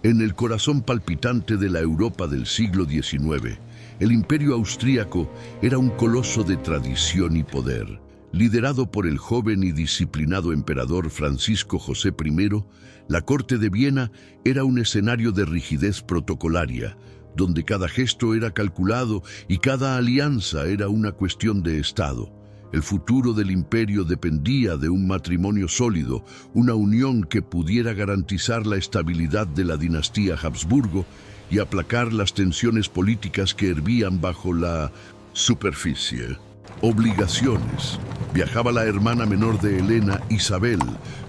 En el corazón palpitante de la Europa del siglo XIX, el Imperio austríaco era un coloso de tradición y poder. Liderado por el joven y disciplinado emperador Francisco José I, la corte de Viena era un escenario de rigidez protocolaria, donde cada gesto era calculado y cada alianza era una cuestión de Estado. El futuro del imperio dependía de un matrimonio sólido, una unión que pudiera garantizar la estabilidad de la dinastía Habsburgo y aplacar las tensiones políticas que hervían bajo la superficie. Obligaciones. Viajaba la hermana menor de Helena, Isabel,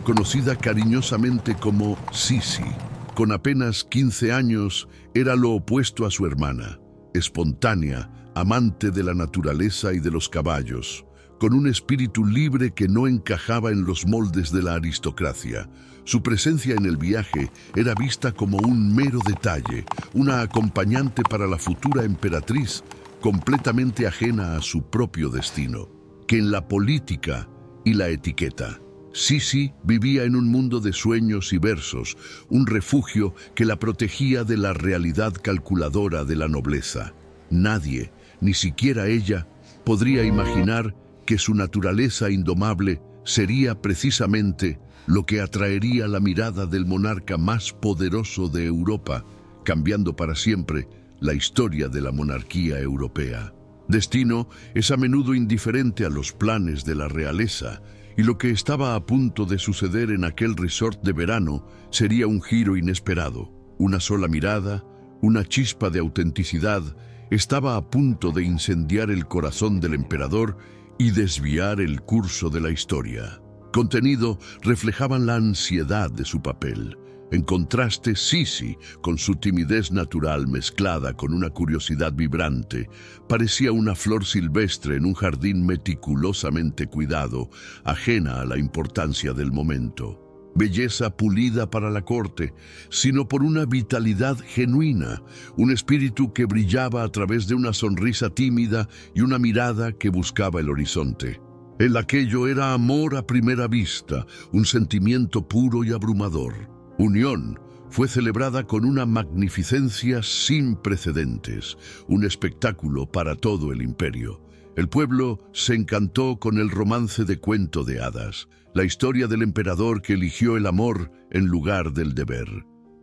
conocida cariñosamente como Sisi. Con apenas 15 años, era lo opuesto a su hermana, espontánea, amante de la naturaleza y de los caballos, con un espíritu libre que no encajaba en los moldes de la aristocracia. Su presencia en el viaje era vista como un mero detalle, una acompañante para la futura emperatriz, completamente ajena a su propio destino, que en la política y la etiqueta. Sisi vivía en un mundo de sueños y versos, un refugio que la protegía de la realidad calculadora de la nobleza. Nadie, ni siquiera ella, podría imaginar que su naturaleza indomable sería precisamente lo que atraería la mirada del monarca más poderoso de Europa, cambiando para siempre la historia de la monarquía europea. Destino es a menudo indiferente a los planes de la realeza, y lo que estaba a punto de suceder en aquel resort de verano sería un giro inesperado. Una sola mirada, una chispa de autenticidad, estaba a punto de incendiar el corazón del emperador y desviar el curso de la historia. Contenido reflejaban la ansiedad de su papel. En contraste, Sisi, con su timidez natural mezclada con una curiosidad vibrante, parecía una flor silvestre en un jardín meticulosamente cuidado, ajena a la importancia del momento. Belleza pulida para la corte, sino por una vitalidad genuina, un espíritu que brillaba a través de una sonrisa tímida y una mirada que buscaba el horizonte. El aquello era amor a primera vista, un sentimiento puro y abrumador. Unión fue celebrada con una magnificencia sin precedentes, un espectáculo para todo el imperio. El pueblo se encantó con el romance de cuento de hadas, la historia del emperador que eligió el amor en lugar del deber.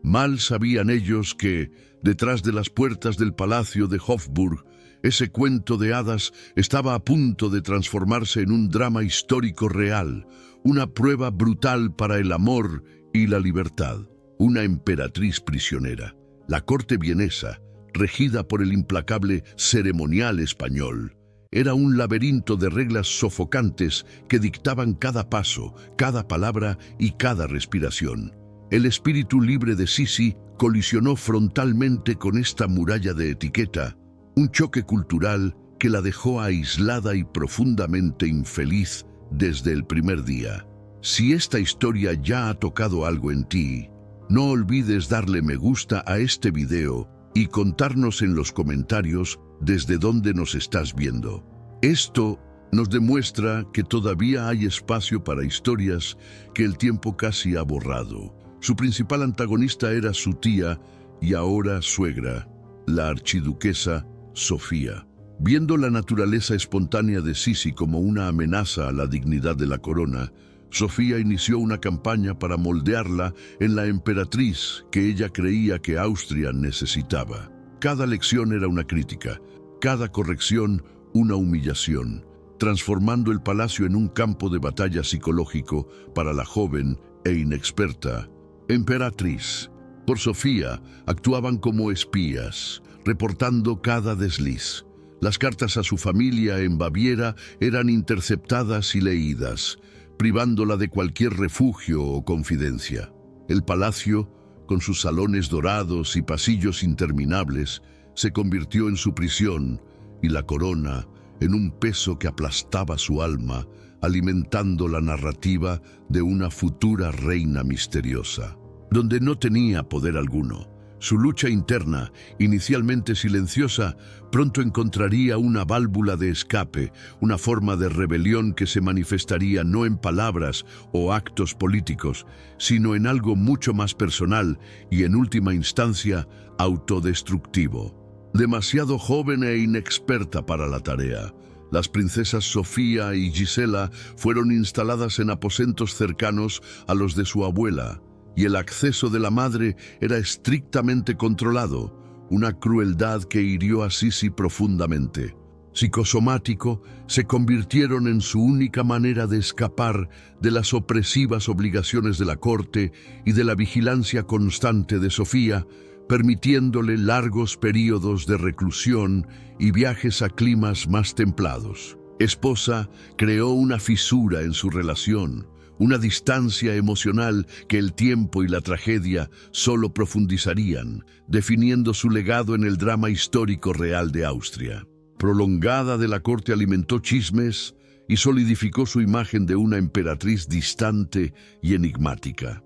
Mal sabían ellos que, detrás de las puertas del palacio de Hofburg, ese cuento de hadas estaba a punto de transformarse en un drama histórico real, una prueba brutal para el amor y la libertad. Una emperatriz prisionera, la corte vienesa, regida por el implacable ceremonial español, era un laberinto de reglas sofocantes que dictaban cada paso, cada palabra y cada respiración. El espíritu libre de Sisi colisionó frontalmente con esta muralla de etiqueta, un choque cultural que la dejó aislada y profundamente infeliz desde el primer día. Si esta historia ya ha tocado algo en ti, no olvides darle me gusta a este video y contarnos en los comentarios desde dónde nos estás viendo. Esto nos demuestra que todavía hay espacio para historias que el tiempo casi ha borrado. Su principal antagonista era su tía y ahora suegra, la archiduquesa Sofía. Viendo la naturaleza espontánea de Sisi como una amenaza a la dignidad de la corona, Sofía inició una campaña para moldearla en la emperatriz que ella creía que Austria necesitaba. Cada lección era una crítica, cada corrección una humillación, transformando el palacio en un campo de batalla psicológico para la joven e inexperta emperatriz. Por Sofía actuaban como espías, reportando cada desliz. Las cartas a su familia en Baviera eran interceptadas y leídas, privándola de cualquier refugio o confidencia. El palacio, con sus salones dorados y pasillos interminables, se convirtió en su prisión y la corona en un peso que aplastaba su alma, alimentando la narrativa de una futura reina misteriosa. Donde no tenía poder alguno, Su lucha interna, inicialmente silenciosa, pronto encontraría una válvula de escape, una forma de rebelión que se manifestaría no en palabras o actos políticos, sino en algo mucho más personal y, en última instancia, autodestructivo. Demasiado joven e inexperta para la tarea, las princesas Sofía y Gisela fueron instaladas en aposentos cercanos a los de su abuela, y el acceso de la madre era estrictamente controlado, una crueldad que hirió a Sisi profundamente. Psicosomático, se convirtieron en su única manera de escapar de las opresivas obligaciones de la corte y de la vigilancia constante de Sofía, permitiéndole largos períodos de reclusión y viajes a climas más templados. Esposa creó una fisura en su relación, una distancia emocional que el tiempo y la tragedia solo profundizarían, definiendo su legado en el drama histórico real de Austria. Prolongada de la corte alimentó chismes y solidificó su imagen de una emperatriz distante y enigmática.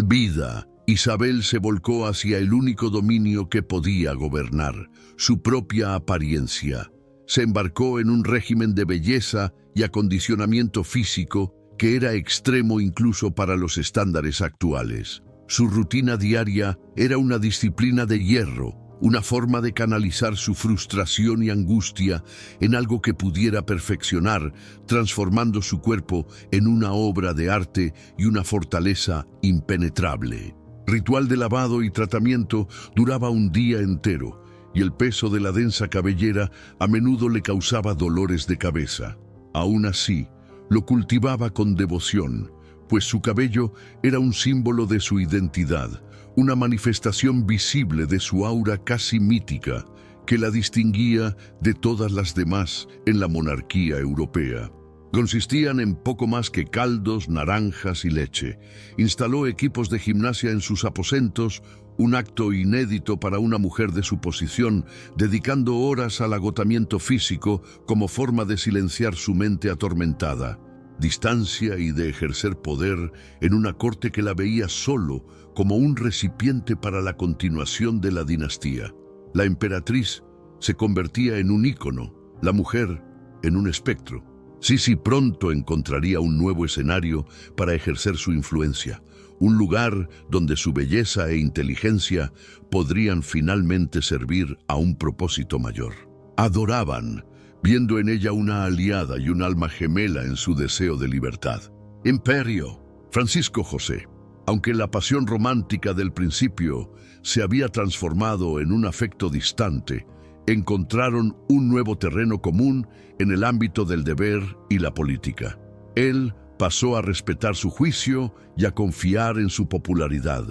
Vida, Isabel se volcó hacia el único dominio que podía gobernar, su propia apariencia. Se embarcó en un régimen de belleza y acondicionamiento físico que era extremo incluso para los estándares actuales. Su rutina diaria era una disciplina de hierro, una forma de canalizar su frustración y angustia en algo que pudiera perfeccionar, transformando su cuerpo en una obra de arte y una fortaleza impenetrable. Ritual de lavado y tratamiento duraba un día entero, y el peso de la densa cabellera a menudo le causaba dolores de cabeza. Aún así, lo cultivaba con devoción, pues su cabello era un símbolo de su identidad, una manifestación visible de su aura casi mítica que la distinguía de todas las demás en la monarquía europea. Consistían en poco más que caldos, naranjas y leche. Instaló equipos de gimnasia en sus aposentos, un acto inédito para una mujer de su posición, dedicando horas al agotamiento físico como forma de silenciar su mente atormentada. Distancia y de ejercer poder en una corte que la veía solo como un recipiente para la continuación de la dinastía. La emperatriz se convertía en un ícono, la mujer en un espectro. Sisi pronto encontraría un nuevo escenario para ejercer su influencia, un lugar donde su belleza e inteligencia podrían finalmente servir a un propósito mayor. Adoraban, viendo en ella una aliada y un alma gemela en su deseo de libertad. Imperio, Francisco José. Aunque la pasión romántica del principio se había transformado en un afecto distante, encontraron un nuevo terreno común en el ámbito del deber y la política. Él pasó a respetar su juicio y a confiar en su popularidad.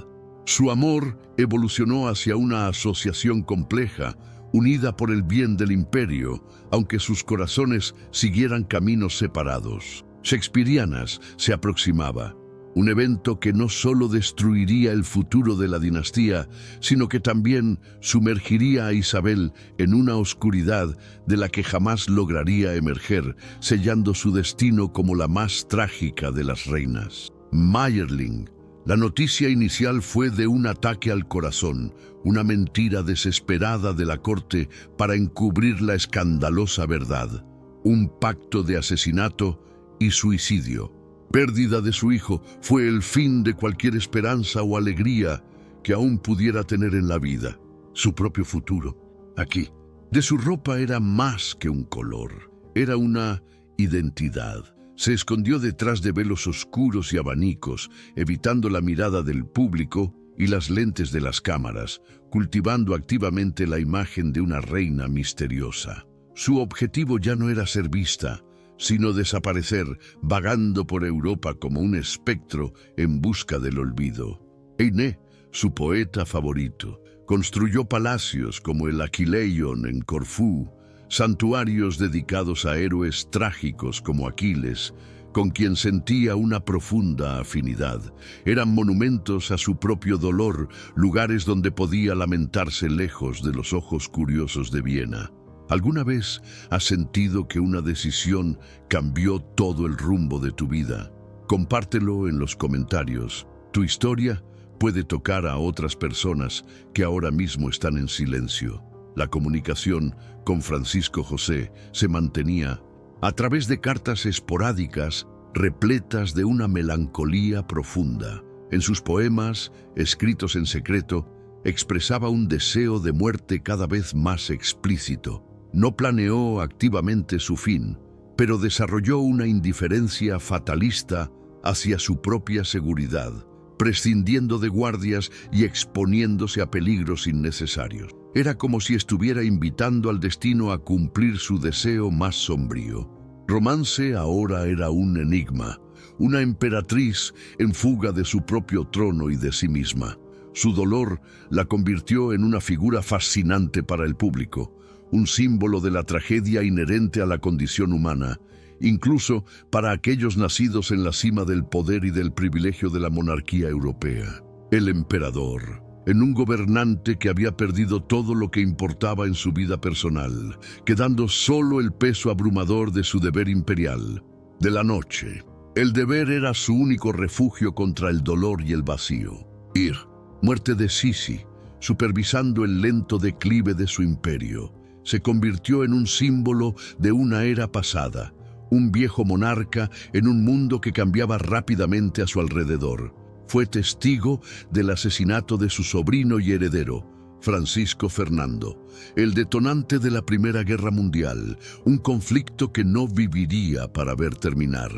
Su amor evolucionó hacia una asociación compleja, unida por el bien del imperio, aunque sus corazones siguieran caminos separados. Shakespearianas se aproximaba, un evento que no solo destruiría el futuro de la dinastía, sino que también sumergiría a Isabel en una oscuridad de la que jamás lograría emerger, sellando su destino como la más trágica de las reinas. Mayerling. La noticia inicial fue de un ataque al corazón, una mentira desesperada de la corte para encubrir la escandalosa verdad, un pacto de asesinato y suicidio. Pérdida de su hijo fue el fin de cualquier esperanza o alegría que aún pudiera tener en la vida. Su propio futuro, aquí. De su ropa era más que un color, era una identidad. Se escondió detrás de velos oscuros y abanicos, evitando la mirada del público y las lentes de las cámaras, cultivando activamente la imagen de una reina misteriosa. Su objetivo ya no era ser vista, sino desaparecer, vagando por Europa como un espectro en busca del olvido. Einé, su poeta favorito, construyó palacios como el Aquileion en Corfú, santuarios dedicados a héroes trágicos como Aquiles, con quien sentía una profunda afinidad. Eran monumentos a su propio dolor, lugares donde podía lamentarse lejos de los ojos curiosos de Viena. ¿Alguna vez has sentido que una decisión cambió todo el rumbo de tu vida? Compártelo en los comentarios. Tu historia puede tocar a otras personas que ahora mismo están en silencio. La comunicación con Francisco José se mantenía a través de cartas esporádicas repletas de una melancolía profunda. En sus poemas, escritos en secreto, expresaba un deseo de muerte cada vez más explícito. No planeó activamente su fin, pero desarrolló una indiferencia fatalista hacia su propia seguridad, prescindiendo de guardias y exponiéndose a peligros innecesarios. Era como si estuviera invitando al destino a cumplir su deseo más sombrío. Romance ahora era un enigma, una emperatriz en fuga de su propio trono y de sí misma. Su dolor la convirtió en una figura fascinante para el público, un símbolo de la tragedia inherente a la condición humana, incluso para aquellos nacidos en la cima del poder y del privilegio de la monarquía europea. El emperador, en un gobernante que había perdido todo lo que importaba en su vida personal, quedando solo el peso abrumador de su deber imperial. De la noche, el deber era su único refugio contra el dolor y el vacío. Muerte de Sisi, supervisando el lento declive de su imperio, se convirtió en un símbolo de una era pasada, un viejo monarca en un mundo que cambiaba rápidamente a su alrededor. Fue testigo del asesinato de su sobrino y heredero, Francisco Fernando, el detonante de la Primera Guerra Mundial, un conflicto que no viviría para ver terminar.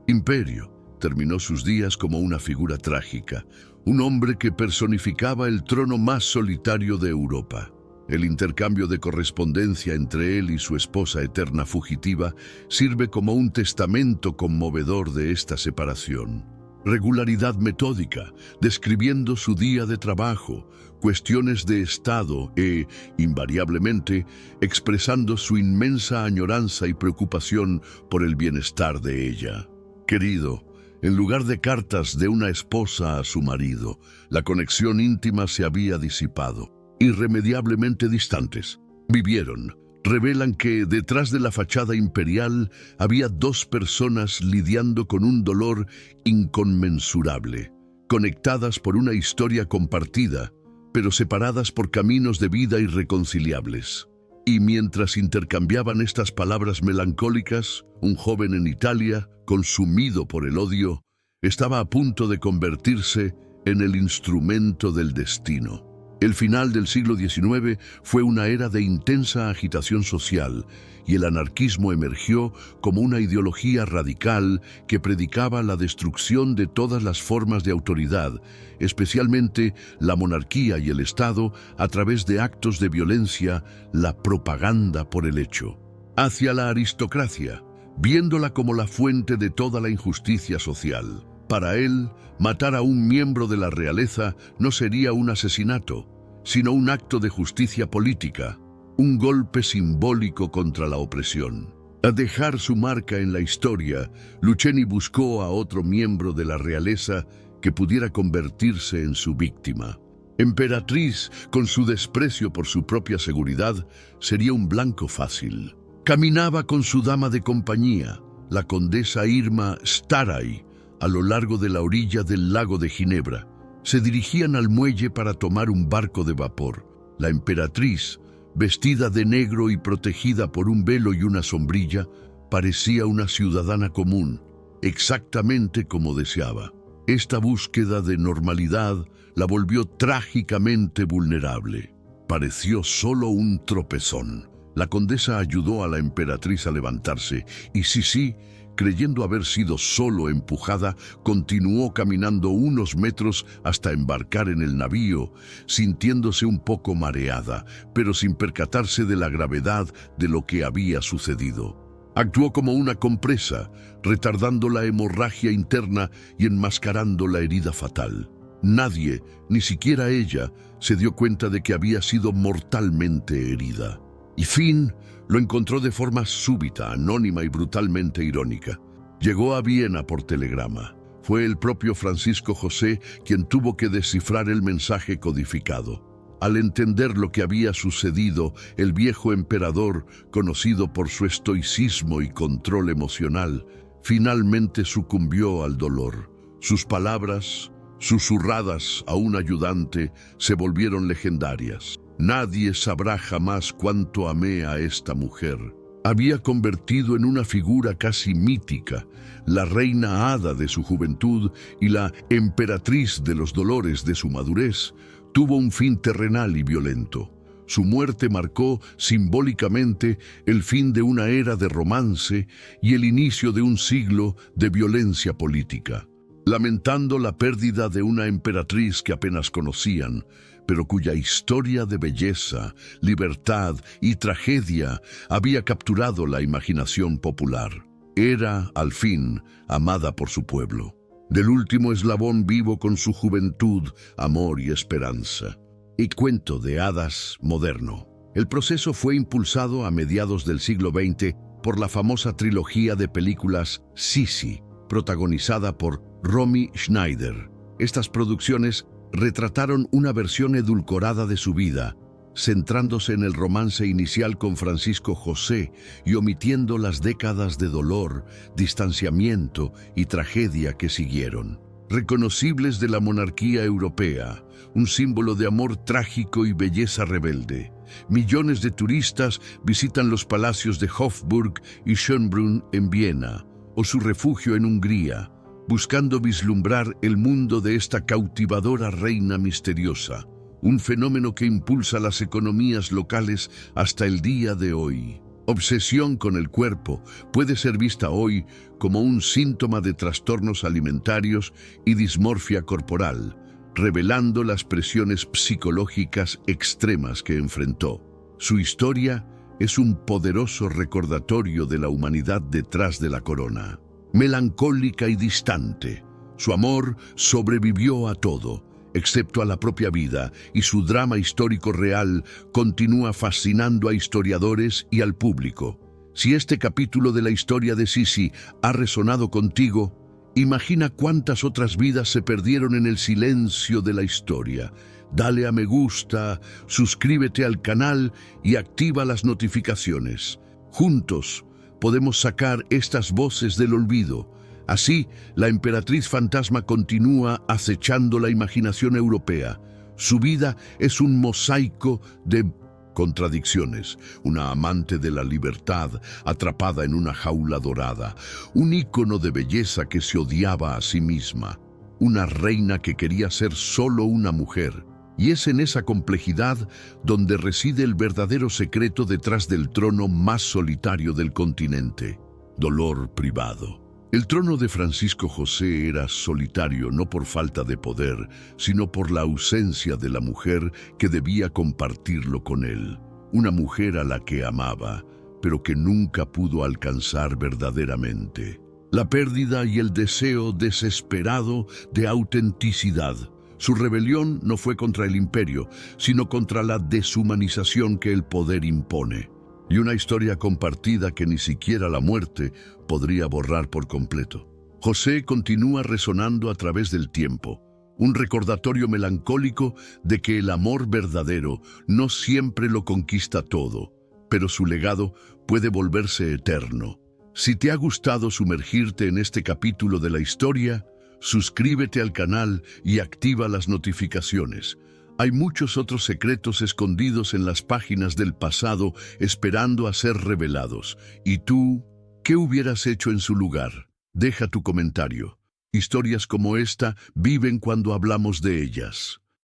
Imperio terminó sus días como una figura trágica, un hombre que personificaba el trono más solitario de Europa. El intercambio de correspondencia entre él y su esposa eterna fugitiva sirve como un testamento conmovedor de esta separación. Regularidad metódica, describiendo su día de trabajo, cuestiones de estado e, invariablemente, expresando su inmensa añoranza y preocupación por el bienestar de ella. Querido, en lugar de cartas de una esposa a su marido, la conexión íntima se había disipado. Irremediablemente distantes. Vivieron. Revelan que detrás de la fachada imperial había dos personas lidiando con un dolor inconmensurable, conectadas por una historia compartida, pero separadas por caminos de vida irreconciliables. Y mientras intercambiaban estas palabras melancólicas, un joven en Italia, consumido por el odio, estaba a punto de convertirse en el instrumento del destino. El final del siglo XIX fue una era de intensa agitación social y el anarquismo emergió como una ideología radical que predicaba la destrucción de todas las formas de autoridad, especialmente la monarquía y el Estado, a través de actos de violencia, la propaganda por el hecho. Hacia la aristocracia, viéndola como la fuente de toda la injusticia social. Para él, matar a un miembro de la realeza no sería un asesinato, sino un acto de justicia política, un golpe simbólico contra la opresión. A dejar su marca en la historia, Lucheni buscó a otro miembro de la realeza que pudiera convertirse en su víctima. Emperatriz, con su desprecio por su propia seguridad, sería un blanco fácil. Caminaba con su dama de compañía, la condesa Irma Staray, a lo largo de la orilla del lago de Ginebra. Se dirigían al muelle para tomar un barco de vapor. La emperatriz, vestida de negro y protegida por un velo y una sombrilla, parecía una ciudadana común, exactamente como deseaba. Esta búsqueda de normalidad la volvió trágicamente vulnerable. Pareció solo un tropezón. La condesa ayudó a la emperatriz a levantarse y Sisi, creyendo haber sido solo empujada, continuó caminando unos metros hasta embarcar en el navío, sintiéndose un poco mareada, pero sin percatarse de la gravedad de lo que había sucedido. Actuó como una compresa, retardando la hemorragia interna y enmascarando la herida fatal. Nadie, ni siquiera ella, se dio cuenta de que había sido mortalmente herida. Y Finn lo encontró de forma súbita, anónima y brutalmente irónica. Llegó a Viena por telegrama. Fue el propio Francisco José quien tuvo que descifrar el mensaje codificado. Al entender lo que había sucedido, el viejo emperador, conocido por su estoicismo y control emocional, finalmente sucumbió al dolor. Sus palabras, susurradas a un ayudante, se volvieron legendarias. Nadie sabrá jamás cuánto amé a esta mujer. Había convertido en una figura casi mítica, la reina hada de su juventud y la emperatriz de los dolores de su madurez. Tuvo un fin terrenal y violento. Su muerte marcó simbólicamente el fin de una era de romance y el inicio de un siglo de violencia política. Lamentando la pérdida de una emperatriz que apenas conocían, pero cuya historia de belleza, libertad y tragedia había capturado la imaginación popular. Era, al fin, amada por su pueblo. Del último eslabón vivo con su juventud, amor y esperanza. Y cuento de hadas moderno. El proceso fue impulsado a mediados del siglo XX por la famosa trilogía de películas Sisi, protagonizada por Romy Schneider. Estas producciones retrataron una versión edulcorada de su vida, centrándose en el romance inicial con Francisco José y omitiendo las décadas de dolor, distanciamiento y tragedia que siguieron. Reconocibles de la monarquía europea, un símbolo de amor trágico y belleza rebelde. Millones de turistas visitan los palacios de Hofburg y Schönbrunn en Viena, o su refugio en Hungría, buscando vislumbrar el mundo de esta cautivadora reina misteriosa, un fenómeno que impulsa las economías locales hasta el día de hoy. Obsesión con el cuerpo puede ser vista hoy como un síntoma de trastornos alimentarios y dismorfia corporal, revelando las presiones psicológicas extremas que enfrentó. Su historia es un poderoso recordatorio de la humanidad detrás de la corona. Melancólica y distante, su amor sobrevivió a todo, excepto a la propia vida, y su drama histórico real continúa fascinando a historiadores y al público. Si este capítulo de la historia de Sisi ha resonado contigo, imagina cuántas otras vidas se perdieron en el silencio de la historia. Dale a me gusta, suscríbete al canal y activa las notificaciones. Juntos podemos sacar estas voces del olvido. Así, la emperatriz fantasma continúa acechando la imaginación europea. Su vida es un mosaico de contradicciones, una amante de la libertad atrapada en una jaula dorada, un ícono de belleza que se odiaba a sí misma, una reina que quería ser solo una mujer. Y es en esa complejidad donde reside el verdadero secreto detrás del trono más solitario del continente: dolor privado. El trono de Francisco José era solitario no por falta de poder, sino por la ausencia de la mujer que debía compartirlo con él. Una mujer a la que amaba, pero que nunca pudo alcanzar verdaderamente. La pérdida y el deseo desesperado de autenticidad. Su rebelión no fue contra el imperio, sino contra la deshumanización que el poder impone. Y una historia compartida que ni siquiera la muerte podría borrar por completo. José continúa resonando a través del tiempo, un recordatorio melancólico de que el amor verdadero no siempre lo conquista todo, pero su legado puede volverse eterno. Si te ha gustado sumergirte en este capítulo de la historia, suscríbete al canal y activa las notificaciones. Hay muchos otros secretos escondidos en las páginas del pasado esperando a ser revelados. ¿Y tú, qué hubieras hecho en su lugar? Deja tu comentario. Historias como esta viven cuando hablamos de ellas.